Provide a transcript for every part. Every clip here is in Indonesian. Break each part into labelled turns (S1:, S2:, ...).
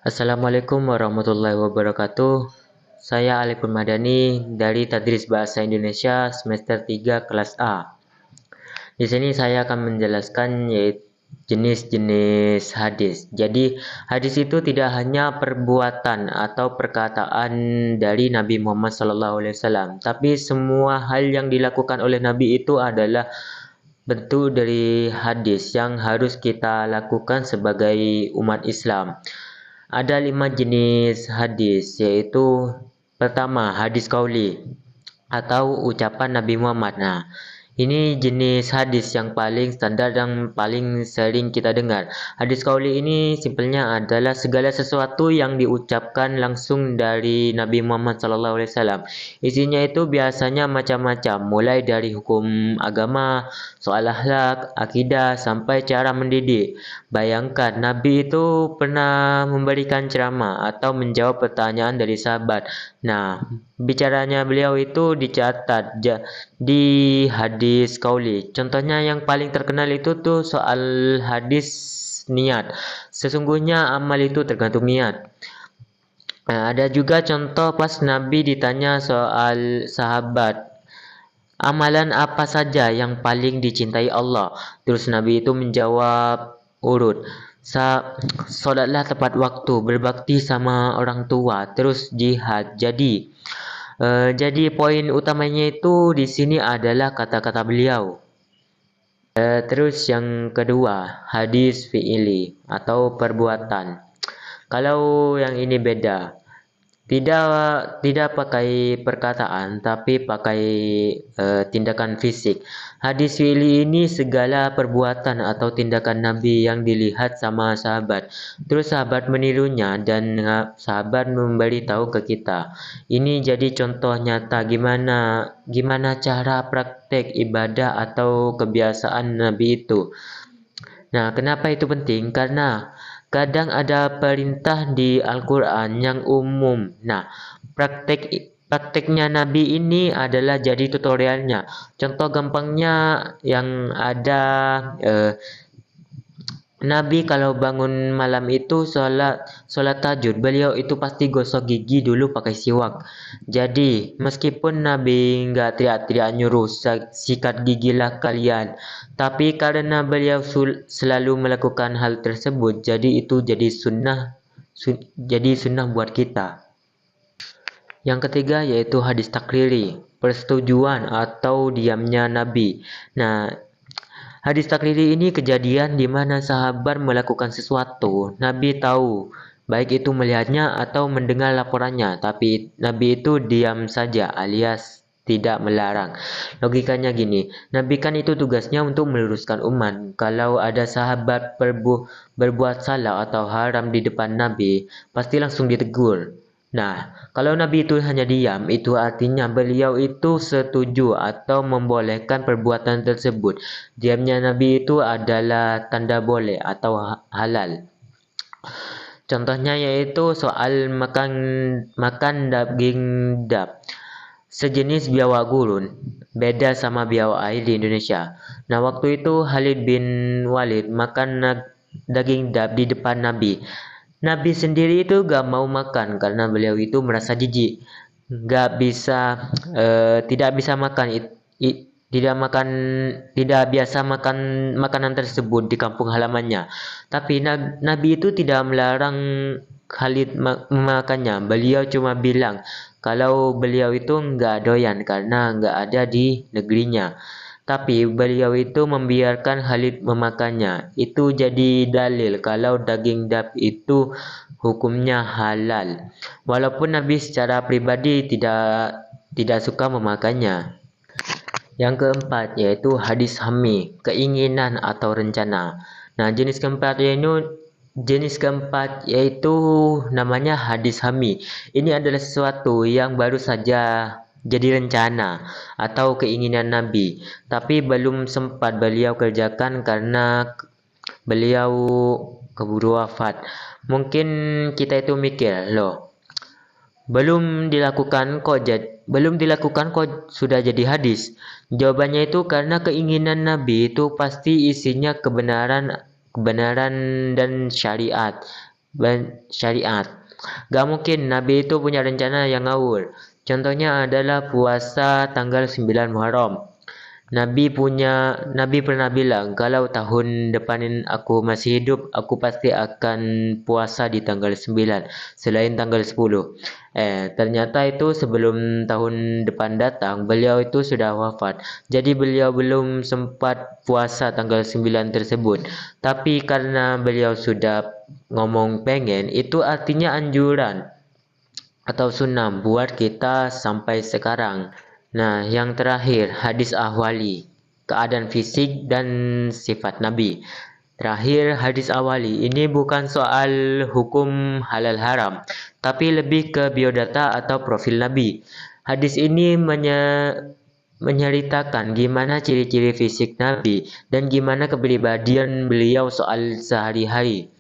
S1: Assalamualaikum warahmatullahi wabarakatuh. Saya Alifun Madani dari Tadris Bahasa Indonesia semester 3 kelas A. Di sini saya akan menjelaskan yaitu jenis-jenis hadis. Jadi, hadis itu tidak hanya perbuatan atau perkataan dari Nabi Muhammad SAW, tapi semua hal yang dilakukan oleh Nabi itu adalah bentuk dari hadis yang harus kita lakukan sebagai umat Islam. Ada 5 jenis hadis, yaitu pertama hadis qauli atau ucapan Nabi Muhammad. Nah, ini jenis hadis yang paling standar dan paling sering kita dengar. Hadis qauli ini simpelnya adalah segala sesuatu yang diucapkan langsung dari Nabi Muhammad SAW. Isinya itu biasanya macam-macam, mulai dari hukum agama, soal akhlak, akidah, sampai cara mendidik. Bayangkan, Nabi itu pernah memberikan ceramah atau menjawab pertanyaan dari sahabat. Nah, bicaranya beliau itu dicatat di hadis qauli. Contohnya yang paling terkenal itu tuh soal hadis niat. Sesungguhnya amal itu tergantung niat. Nah, ada juga contoh pas Nabi ditanya soal sahabat, amalan apa saja yang paling dicintai Allah? Terus Nabi itu menjawab urut. Salatlah tepat waktu, berbakti sama orang tua, terus jihad. Jadi poin utamanya itu di sini adalah kata-kata beliau. Terus yang kedua, hadis fi'ili atau perbuatan. Kalau yang ini beda. Tidak pakai perkataan, tapi pakai tindakan fisik. Hadis fi'li ini segala perbuatan atau tindakan Nabi yang dilihat sama sahabat. Terus sahabat menirunya dan sahabat memberitahu ke kita. Ini jadi contoh nyata gimana cara praktek ibadah atau kebiasaan Nabi itu. Nah, kenapa itu penting? Karena kadang ada perintah di Al-Quran yang umum. Nah, prakteknya Nabi ini adalah jadi tutorialnya. Contoh gampangnya yang ada Nabi kalau bangun malam itu sholat tahajud, beliau itu pasti gosok gigi dulu pakai siwak. Jadi meskipun Nabi nggak teriak-teriak nyuruh sikat gigilah kalian, tapi karena beliau selalu melakukan hal tersebut, jadi itu jadi sunnah buat kita. Yang ketiga yaitu hadis takriri, persetujuan atau diamnya Nabi. Nah, hadis takriri ini kejadian di mana sahabat melakukan sesuatu. Nabi tahu, baik itu melihatnya atau mendengar laporannya, tapi Nabi itu diam saja alias tidak melarang. Logikanya gini, Nabi kan itu tugasnya untuk meluruskan umat. Kalau ada sahabat berbuat salah atau haram di depan Nabi, pasti langsung ditegur. Nah, kalau Nabi itu hanya diam, itu artinya beliau itu setuju atau membolehkan perbuatan tersebut. Diamnya Nabi itu adalah tanda boleh atau halal. Contohnya yaitu soal makan daging dab. Sejenis biawak gurun, beda sama biawak air di Indonesia. Nah, waktu itu Khalid bin Walid makan daging dab di depan Nabi. Nabi sendiri itu gak mau makan karena beliau itu merasa jijik, tidak bisa makan, tidak biasa makan makanan tersebut di kampung halamannya. Tapi Nabi itu tidak melarang Khalid memakannya. Beliau cuma bilang kalau beliau itu nggak doyan karena nggak ada di negerinya. Tapi beliau itu membiarkan Khalid memakannya. Itu jadi dalil kalau daging dab itu hukumnya halal. Walaupun Nabi secara pribadi tidak suka memakannya. Yang keempat yaitu hadis hami, keinginan atau rencana. Nah, jenis keempat yaitu namanya hadis hami. Ini adalah sesuatu yang baru saja jadi rencana atau keinginan Nabi, tapi belum sempat beliau kerjakan karena beliau keburu wafat. Mungkin kita itu mikir, loh, belum dilakukan kok sudah jadi hadis. Jawabannya itu karena keinginan Nabi itu pasti isinya kebenaran dan syariat. syariat. Gak mungkin Nabi itu punya rencana yang ngawur. Contohnya adalah puasa tanggal 9 Muharram. Nabi pernah bilang, kalau tahun depan aku masih hidup, aku pasti akan puasa di tanggal 9, selain tanggal 10. Ternyata itu sebelum tahun depan datang, beliau itu sudah wafat. Jadi beliau belum sempat puasa tanggal 9 tersebut. Tapi karena beliau sudah ngomong pengen, itu artinya anjuran atau sunnah buat kita sampai sekarang. Nah, yang terakhir, hadis ahwali, keadaan fisik dan sifat Nabi. Terakhir, hadis ahwali, ini bukan soal hukum halal haram, tapi lebih ke biodata atau profil Nabi. Hadis ini menceritakan gimana ciri-ciri fisik Nabi dan gimana kepribadian beliau soal sehari-hari.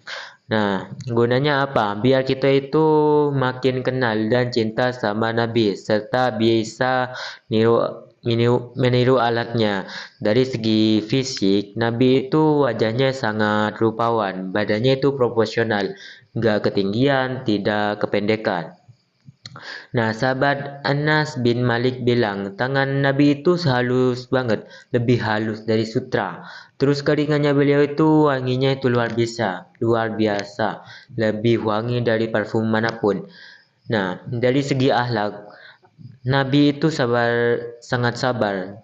S1: Nah, gunanya apa? Biar kita itu makin kenal dan cinta sama Nabi, serta bisa meniru alatnya. Dari segi fisik, Nabi itu wajahnya sangat rupawan, badannya itu proporsional, nggak ketinggian, tidak kependekan. Nah, sahabat Anas bin Malik bilang, tangan Nabi itu halus banget, lebih halus dari sutra. Terus keringannya beliau itu wanginya itu luar biasa, lebih wangi dari parfum manapun. Nah, dari segi akhlak, Nabi itu sangat sabar.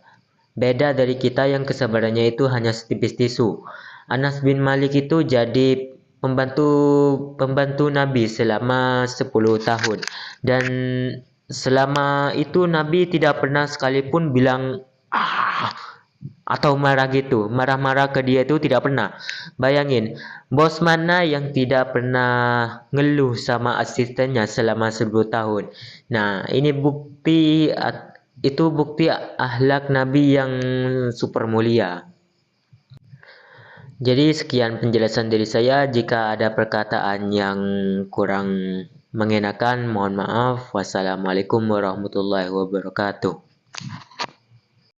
S1: Beda dari kita yang kesabarannya itu hanya setipis tisu. Anas bin Malik itu jadi pembantu Nabi selama 10 tahun. Dan selama itu Nabi tidak pernah sekalipun bilang atau marah gitu. Marah-marah ke dia itu tidak pernah. Bayangin, bos mana yang tidak pernah ngeluh sama asistennya selama 10 tahun. Nah, ini bukti akhlak Nabi yang super mulia. Jadi sekian penjelasan dari saya. Jika ada perkataan yang kurang mengenakan, mohon maaf. Wassalamualaikum warahmatullahi wabarakatuh.